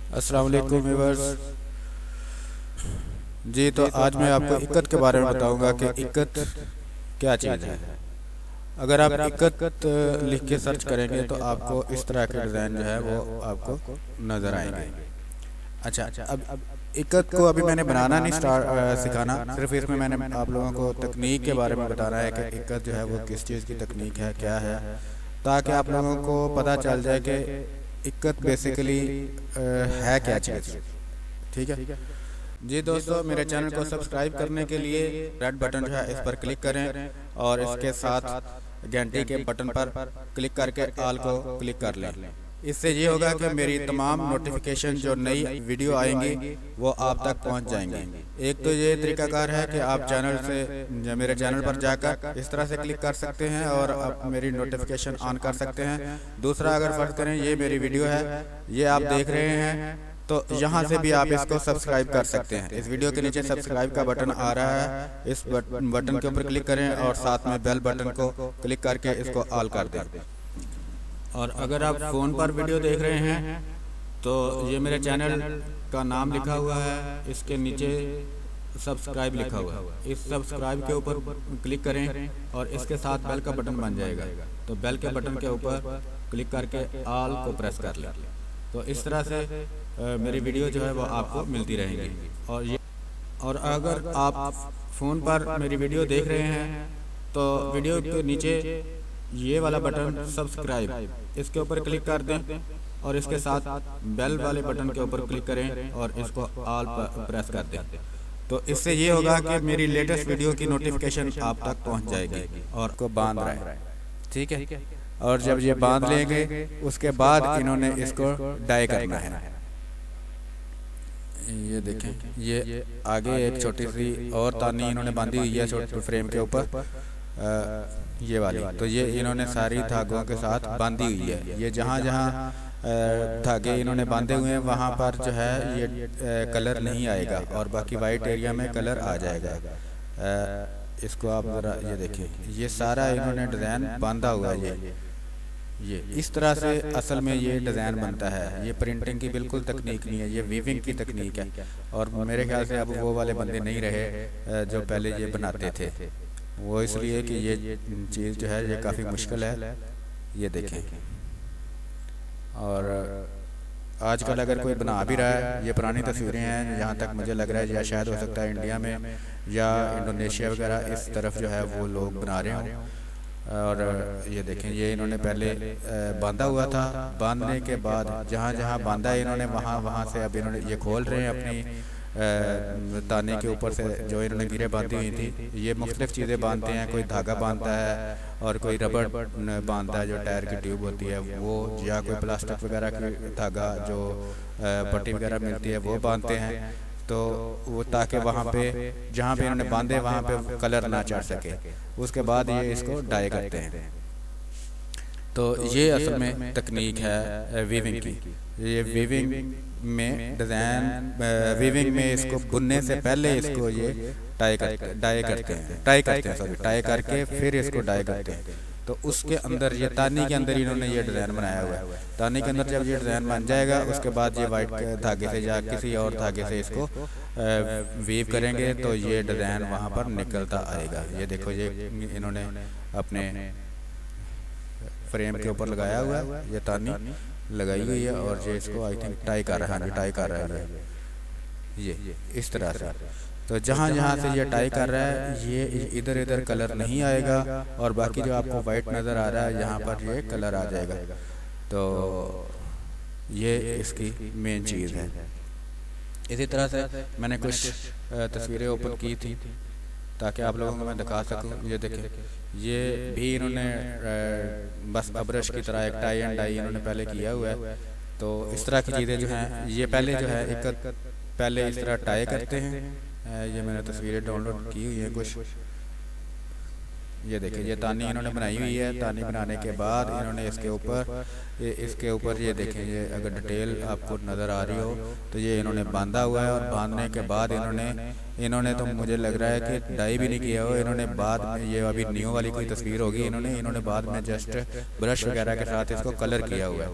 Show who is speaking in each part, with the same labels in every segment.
Speaker 1: अस्सलाम वालेकुम व्यूअर्स। जी, तो आज मैं आपको इक्कत के बारे में बताऊंगा कि इक्कत क्या चीज़ है। अगर आप इक्कत लिख के सर्च करेंगे तो आपको इस तरह के डिज़ाइन जो है वो आपको नज़र आएंगे। अच्छा, अब इक्कत को अभी मैंने बनाना नहीं सिखाना, सिर्फ इसमें मैंने आप लोगों को तकनीक के बारे में बताना है कि इक्कत जो है वो किस चीज़ की तकनीक है, क्या है, ताकि आप लोगों को पता चल जाए कि इक्कत बेसिकली है क्या चीज़। ठीक है जी दोस्तों, मेरे चैनल को सब्सक्राइब करने के लिए रेड बटन जो है इस पर क्लिक करें और इसके साथ घंटी के बटन पर क्लिक करके ऑल को क्लिक कर लें। इससे ये होगा कि मेरी तमाम नोटिफिकेशन जो नई वीडियो आएंगी वो आप तक पहुंच जाएंगी। एक तो ये तरीकाकार है कि आप चैनल से मेरे चैनल पर जाकर इस तरह से क्लिक कर सकते हैं और आप मेरी नोटिफिकेशन ऑन कर सकते हैं। दूसरा, अगर फ़र्ज़ करें ये मेरी वीडियो है, ये आप देख रहे हैं, तो यहाँ से भी आप इसको सब्सक्राइब कर सकते हैं। इस वीडियो के नीचे सब्सक्राइब का बटन आ रहा है, इस बटन के ऊपर क्लिक करें और साथ में बेल बटन को क्लिक करके इसको ऑल कर दें। और अगर आप फ़ोन पर वीडियो देख रहे हैं तो ये मेरे चैनल का नाम लिखा हुआ है, इसके नीचे सब्सक्राइब लिखा हुआ है। इस सब्सक्राइब के ऊपर क्लिक करें और इसके साथ बेल का बटन बन जाएगा, तो बेल के बटन के ऊपर क्लिक करके ऑल को प्रेस कर लें। तो इस तरह से मेरी वीडियो जो है वो आपको मिलती रहेंगी। और अगर आप फ़ोन पर मेरी वीडियो देख रहे हैं तो वीडियो के नीचे ये वाला बटन सब्सक्राइब, इसके ऊपर क्लिक कर दें और इसके साथ बेल वाले बटन के ऊपर क्लिक करें और इसको ऑल पर प्रेस कर दें। तो इससे ये होगा कि मेरी लेटेस्ट वीडियो की नोटिफिकेशन आप तक पहुंच जाएगी और को बांध रहा है। ठीक है, और जब ये बांध लेंगे उसके बाद इन्होंने इसको डाई करना है। ये देखें, ये आगे एक छोटी सी और तानी इन्होंने बांधी हुई है छोटे फ्रेम के ऊपर, ये वाली। तो ये इन्होंने सारी धागों के साथ बांधी हुई है। ये जहाँ जहाँ धागे इन्होंने बांधे हुए हैं वहाँ पर जो है ये कलर नहीं आएगा और बाकी वाइट एरिया में कलर आ जाएगा। इसको आप ज़रा ये देखें, ये सारा इन्होंने डिज़ाइन बांधा हुआ है। ये इस तरह से असल में ये डिज़ाइन बनता है। ये प्रिंटिंग की बिल्कुल तकनीक नहीं है, ये वीविंग की तकनीक है। और मेरे ख्याल से अब वो वाले बंदे नहीं रहे जो पहले ये बनाते थे, वो इसलिए कि ये चीज़ जो है ये काफ़ी मुश्किल है। ये देखें, और आजकल अगर कोई बना भी रहा है, ये पुरानी तस्वीरें हैं, जहाँ तक मुझे लग रहा है, या शायद हो सकता है इंडिया में या इंडोनेशिया वगैरह इस तरफ जो है वो लोग बना रहे हों। और ये देखें, ये इन्होंने पहले बांधा हुआ था, बांधने के बाद जहाँ जहाँ बांधा है इन्होंने वहाँ से अब इन्होंने ये खोल रहे हैं अपनी ताने के ऊपर से जो इन्होंने गिरे बांधी हुई थी। ये मुख्तलिफ चीज़ें बांधते हैं, कोई धागा बांधता है और कोई रबड़ बांधता है जो टायर की ट्यूब होती है वो, या कोई प्लास्टिक वगैरह की धागा जो पट्टी वगैरह मिलती है वो बांधते हैं। तो वो ताकि वहाँ पे जहाँ पे इन्होंने बांधे वहाँ पे कलर ना चढ़ सके। उसके बाद ये इसको डाई करते हैं। तो ये असल में तकनीक है वीविंग की। ये वीविंग में डिज़ाइन, वीविंग में इसको बुनने से पहले इसको ये टाई करते हैं, फिर इसको डाई करते हैं। तो उसके अंदर ये तानी के अंदर इन्होंने ये डिज़ाइन बनाया हुआ है। तानी के अंदर जब ये डिज़ाइन बन जाएगा उसके बाद ये वाइट धागे से या किसी और धागे से इसको वीव करेंगे तो ये डिज़ाइन वहाँ पर निकलता आएगा। ये देखो, ये इन्होंने अपने फ्रेम के ऊपर लगाया हुआ है, ये तानी लगाई हुई है और ये इसको आई थिंक टाई कर रहा है, टाई कर रहा है ये इस तरह से। तो जहाँ जहाँ से ये टाई कर रहा है ये इधर इधर कलर नहीं आएगा और बाकी जो आपको वाइट नज़र आ रहा है यहाँ पर ये कलर आ जाएगा। तो ये इसकी मेन चीज़ है। इसी तरह से मैंने कुछ तस्वीरें ओपन की थी ताकि आप लोगों को मैं दिखा सकूं। ये देखें, ये भी इन्होंने बस ब्रश की तरह एक टाई एंड डाई इन्होंने पहले किया हुआ है। तो इस तरह की चीज़ें जो हैं ये पहले जो है एक पहले इस तरह टाई करते हैं। ये मैंने तस्वीरें डाउनलोड की हुई हैं कुछ। ये देखिए, ये तानी इन्होंने बनाई हुई है। तानी बनाने के बाद इन्होंने इसके ऊपर ये देखें, ये अगर डिटेल आपको नज़र आ रही हो तो ये इन्होंने बांधा हुआ है। और बांधने के बाद इन्होंने तो मुझे लग रहा है कि डाई भी नहीं किया हो इन्होंने। बाद में ये अभी न्यू वाली कोई तस्वीर होगी, इन्होंने बाद में जस्ट ब्रश वगैरह के साथ इसको कलर किया हुआ है।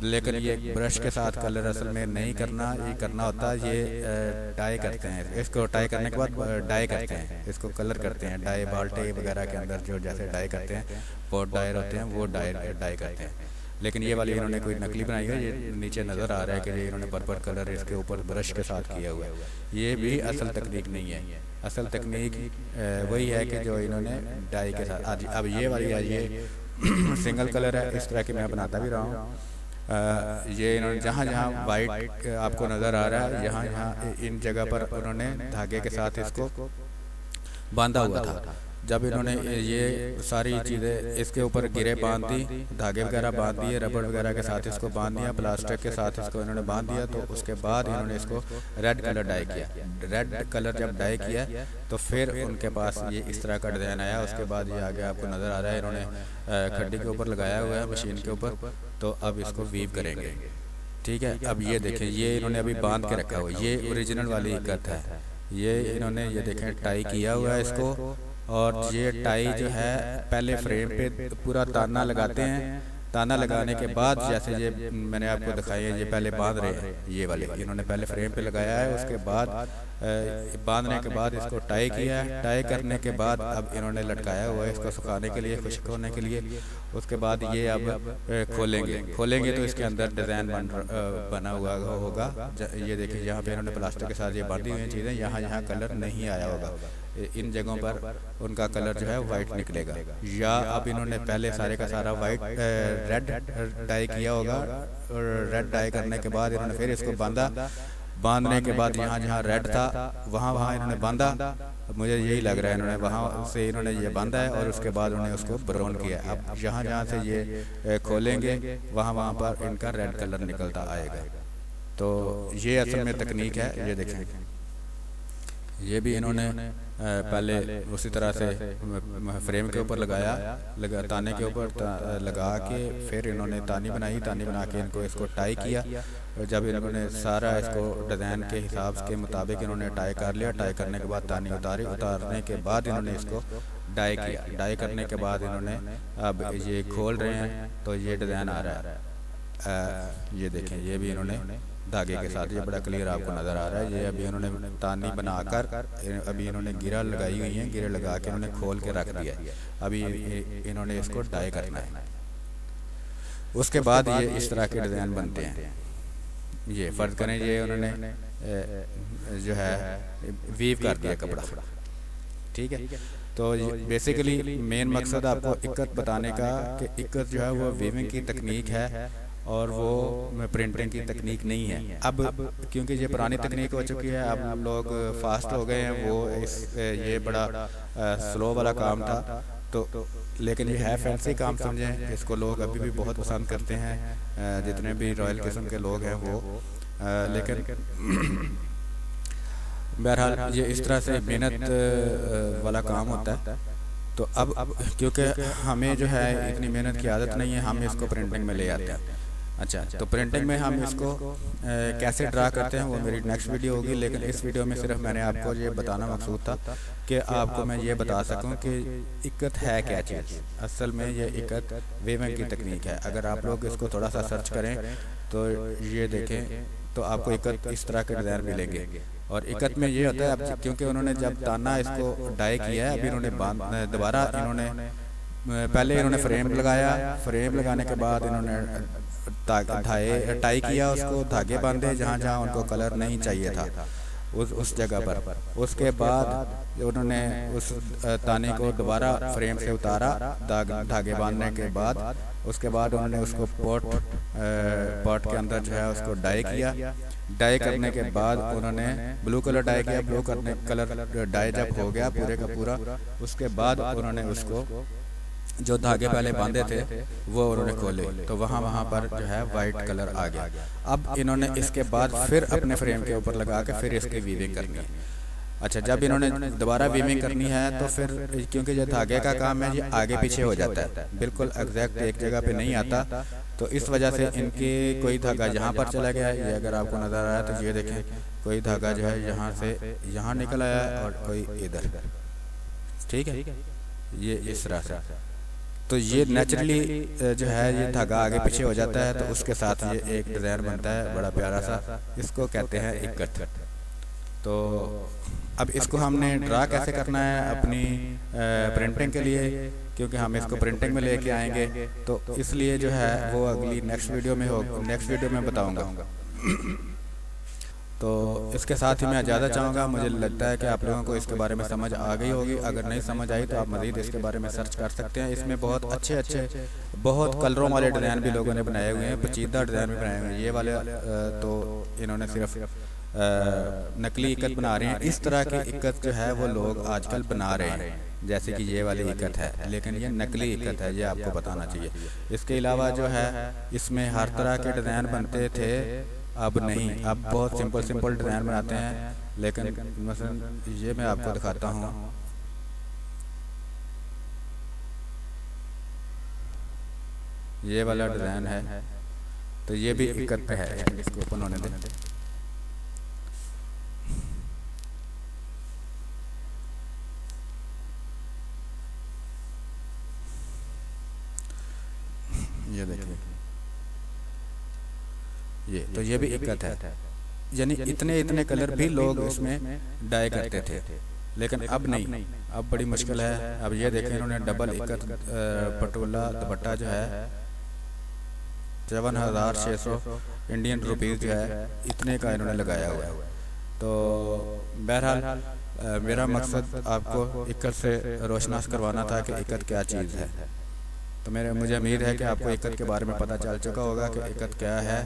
Speaker 1: लेकिन ये ब्रश के साथ कलर असल में नहीं करना, ये करना होता है ये डाई करते हैं। इसको डाई करने के बाद डाई करते हैं, इसको कलर करते हैं। डाई बाल्टी वगैरह के अंदर जो जैसे डाई करते हैं, पॉट डायर होते हैं, वो डाई करते हैं। लेकिन ये वाली इन्होंने कोई नकली बनाई है, ये नीचे नज़र आ रहा है कि ये इन्होंने पर्पल कलर इसके ऊपर ब्रश के साथ किया हुआ है। ये भी असल तकनीक नहीं है। असल तकनीक वही है कि जो इन्होंने डाई के साथ। अब ये वाली है, ये सिंगल कलर है, इस तरह की मैं बनाता भी रहा हूँ। ये इन्होंने जहाँ जहाँ वाइट आपको नज़र आ रहा है, यहाँ यहाँ इन जगह पर उन्होंने धागे के साथ इसको बांधा हुआ था। जब इन्होंने ये सारी चीज़ें इसके ऊपर गिरे बांध दी, धागे वगैरह बांध दिए, रबड़ वगैरह के साथ इसको बांध दिया, प्लास्टिक के साथ इसको इन्होंने बांध दिया, तो उसके बाद इन्होंने इसको रेड कलर डाई किया। रेड कलर जब डाई किया तो फिर उनके पास ये इस तरह का डिज़ाइन आया। उसके बाद ये आगे आपको नज़र आ रहा है, इन्होंने खड्डी के ऊपर लगाया हुआ है, मशीन के ऊपर। तो अब इसको वीव करेंगे, ठीक है। अब ये देखें, ये इन्होंने अभी बांध के रखा हुआ, ये ओरिजिनल वाली इक्कत है। ये इन्होंने ये देखें टाई किया हुआ है इसको, और ये टाई जो है पहले फ्रेम पे पूरा ताना लगाते हैं। ताना लगाने के बाद जैसे ये मैंने आपको दिखाई है, ये पहले बांध रहे हैं, ये वाले इन्होंने पहले फ्रेम पे लगाया है। उसके बाद बांधने के बाद इसको टाई किया है। टाई करने के बाद अब इन्होंने लटकाया हुआ है इसको सुखाने के लिए, खुश्क होने के लिए। उसके बाद ये अब खोलेंगे तो इसके अंदर डिज़ाइन बना हुआ होगा। ये देखिए, यहाँ पे इन्होंने प्लास्टिक के साथ ये बांधी हुई चीज़ें, यहाँ कलर नहीं आया होगा। इन जगहों पर उनका कलर जो है वाइट निकलेगा। या अब इन्होंने पहले सारे का सारा वाइट रेड डाई किया होगा, और रेड डाई करने के बाद इन्होंने फिर इसको बांधा। बांधने के बाद यहाँ जहाँ रेड था वहाँ इन्होंने बांधा। मुझे यही लग रहा है इन्होंने वहाँ से इन्होंने ये बांधा है, और उसके बाद उन्होंने उसको ब्राउन किया। अब जहाँ से ये खोलेंगे वहाँ पर इनका रेड कलर निकलता आएगा। तो ये असल में तकनीक है। ये देखें, ये भी इन्होंने पहले उसी तरह से फ्रेम के ऊपर लगाया, ताने के ऊपर लगा के फिर इन्होंने तानी बना के इनको इसको टाई किया। और जब इन्होंने सारा इसको डिज़ाइन के हिसाब के मुताबिक इन्होंने टाई कर लिया, टाई करने के बाद तानी उतारने के बाद इन्होंने इसको डाई किया। डाई करने के बाद इन्होंने अब ये खोल रहे हैं तो ये डिज़ाइन आ रहा है। ये देखें, ये भी इन्होंने धागे के साथ, ये बड़ा क्लियर आपको नज़र आ रहा है। ये अभी इन्होंने तानी बनाकर अभी इन्होंने गिरा लगाई हुई है, गिरे लगा के इन्होंने खोल के रख दिया। अभी इन्होंने इसको डाई करना है। उसके बाद ये इस तरह के डिज़ाइन बनते हैं। ये फ़र्ज़ करें ये उन्होंने जो है वीव कर दिया कपड़ा, ठीक है। तो बेसिकली मेन मकसद आपको इक्कत बताने का कि इक्कत जो है वो वीविंग की तकनीक है और वो प्रिंटिंग की तकनीक नहीं है। अब क्योंकि ये पुरानी तकनीक हो चुकी है, अब लोग फास्ट हो गए हैं। वो ये बड़ा स्लो वाला काम था, तो लेकिन ये है फैंसी काम समझें। इसको लोग अभी भी बहुत पसंद करते हैं, जितने भी रॉयल किस्म के लोग हैं वो। लेकिन बहरहाल ये इस तरह से मेहनत वाला काम होता है। तो अब क्योंकि हमें जो है इतनी मेहनत की आदत नहीं है, हम इसको प्रिंटिंग में ले आते हैं। अच्छा, तो प्रिंटिंग में हम इसको कैसे ड्रा करते हैं वो मेरी नेक्स्ट वीडियो होगी। लेकिन इस वीडियो में सिर्फ मैंने आपको ये बताना मकसूद था कि आपको मैं ये बता सकूं कि इक्कत है क्या चीज़। असल में ये इक्कत वीविंग की तकनीक है। अगर आप लोग इसको थोड़ा सा सर्च करें तो ये देखें तो आपको इक्कत इस तरह के डिज़ाइन मिलेंगे। और इक्कत में ये होता है, अब क्योंकि उन्होंने जब ताना इसको डाई किया है, अभी इन्होंने दोबारा इन्होंने पहले इन्होंने फ्रेम लगाया। फ्रेम लगाने के बाद इन्होंने टाई किया, उसको धागे बांधे जहाँ जहाँ उनको कलर नहीं चाहिए था उस जगह पर। उसके बाद उन्होंने उस ताने को दोबारा फ्रेम से उतारा धागे बांधने के बाद। उसके बाद उन्होंने उसको पॉट के अंदर जो है उसको डाई किया। डाई करने के बाद उन्होंने ब्लू कलर डाई किया। ब्लू कलर डाई जब हो गया पूरे का पूरा, उसके बाद उन्होंने उसको जो धागे पहले बांधे थे वो उन्होंने खोले, तो वहाँ पर जो है वाइट कलर आ गया। अब इन्होंने इसके बाद फिर अपने फ्रेम के ऊपर लगा के फिर इसकी वीविंग करनी है। अच्छा, जब इन्होंने दोबारा वीविंग करनी है तो फिर क्योंकि ये धागे का काम है, ये आगे पीछे हो जाता है, बिल्कुल एग्जैक्ट एक जगह पे नहीं आता। तो इस वजह से इनके कोई धागा यहाँ पर चला गया है। ये अगर आपको नज़र आ रहा है तो ये देखें, कोई धागा जो है यहाँ से यहाँ निकल आया और कोई इधर, ठीक है। ये इस तरह से तो ये नेचुरली जो है ये धागा आगे पीछे हो जाता है, तो उसके साथ ये एक डिज़ाइन बनता है बड़ा प्यारा सा, इसको कहते हैं इक्कत। तो अब इसको हमने ड्रा कैसे करना है अपनी प्रिंटिंग के लिए, क्योंकि हम इसको प्रिंटिंग में लेके आएंगे, तो इसलिए जो है वो अगली नेक्स्ट वीडियो में बताऊंगा। तो इसके साथ ही मैं इजाज़त चाहूँगा। मुझे लगता है कि आप लोगों को इसके बारे में समझ आ गई होगी। अगर नहीं समझ आई तो आप मज़ीद इसके बारे में सर्च कर सकते हैं। इसमें बहुत अच्छे बहुत कलरों वाले डिज़ाइन भी लोगों ने बनाए हुए हैं, पेचीदा डिज़ाइन भी बनाए हुए हैं। ये वाले तो इन्होंने सिर्फ नकली इक्कत बना रहे हैं। इस तरह की इक्कत जो है वो लोग आजकल बना रहे हैं, जैसे कि ये वाली इक्कत है, लेकिन ये नकली इक्कत है, ये आपको बताना चाहिए। इसके अलावा जो है इसमें हर तरह के डिज़ाइन बनते थे, अब नहीं, अब बहुत सिंपल डिज़ाइन बनाते हैं। लेकिन मसलन ये मैं आपको दिखाता हूँ, ये वाला डिज़ाइन है, तो ये भी इक्कत पे है। इसको ओपन होने दें। ये देखिए, ये भी इक्कत है। यानी इतने कलर भी लोग इसमें डाई करते थे, लेकिन अब नहीं, अब बड़ी मुश्किल है। अब ये देखें, इन्होंने डबल इक्कत पटोला दुपट्टा जो है 7,600 इंडियन रुपीज़ जो है इतने का इन्होंने लगाया हुआ है। तो बहरहाल मेरा मकसद आपको इक्कत से रोशनास करवाना था कि इक्कत क्या चीज़ है। तो मुझे उम्मीद है कि आपको इक्कत के बारे में पता चल चुका होगा कि इक्कत क्या है।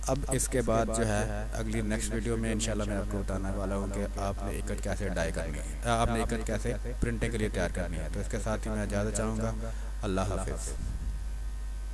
Speaker 1: अब इसके बाद जो है अगली नेक्स्ट वीडियो में इंशाल्लाह मैं आपको बताने वाला हूँ कि आपने इक्कत कैसे डाई करनी है, आपने इक्कत कैसे प्रिंटिंग के लिए तैयार करनी है। तो इसके साथ ही मैं इजाज़त चाहूँगा। अल्लाह हाफ़िज़।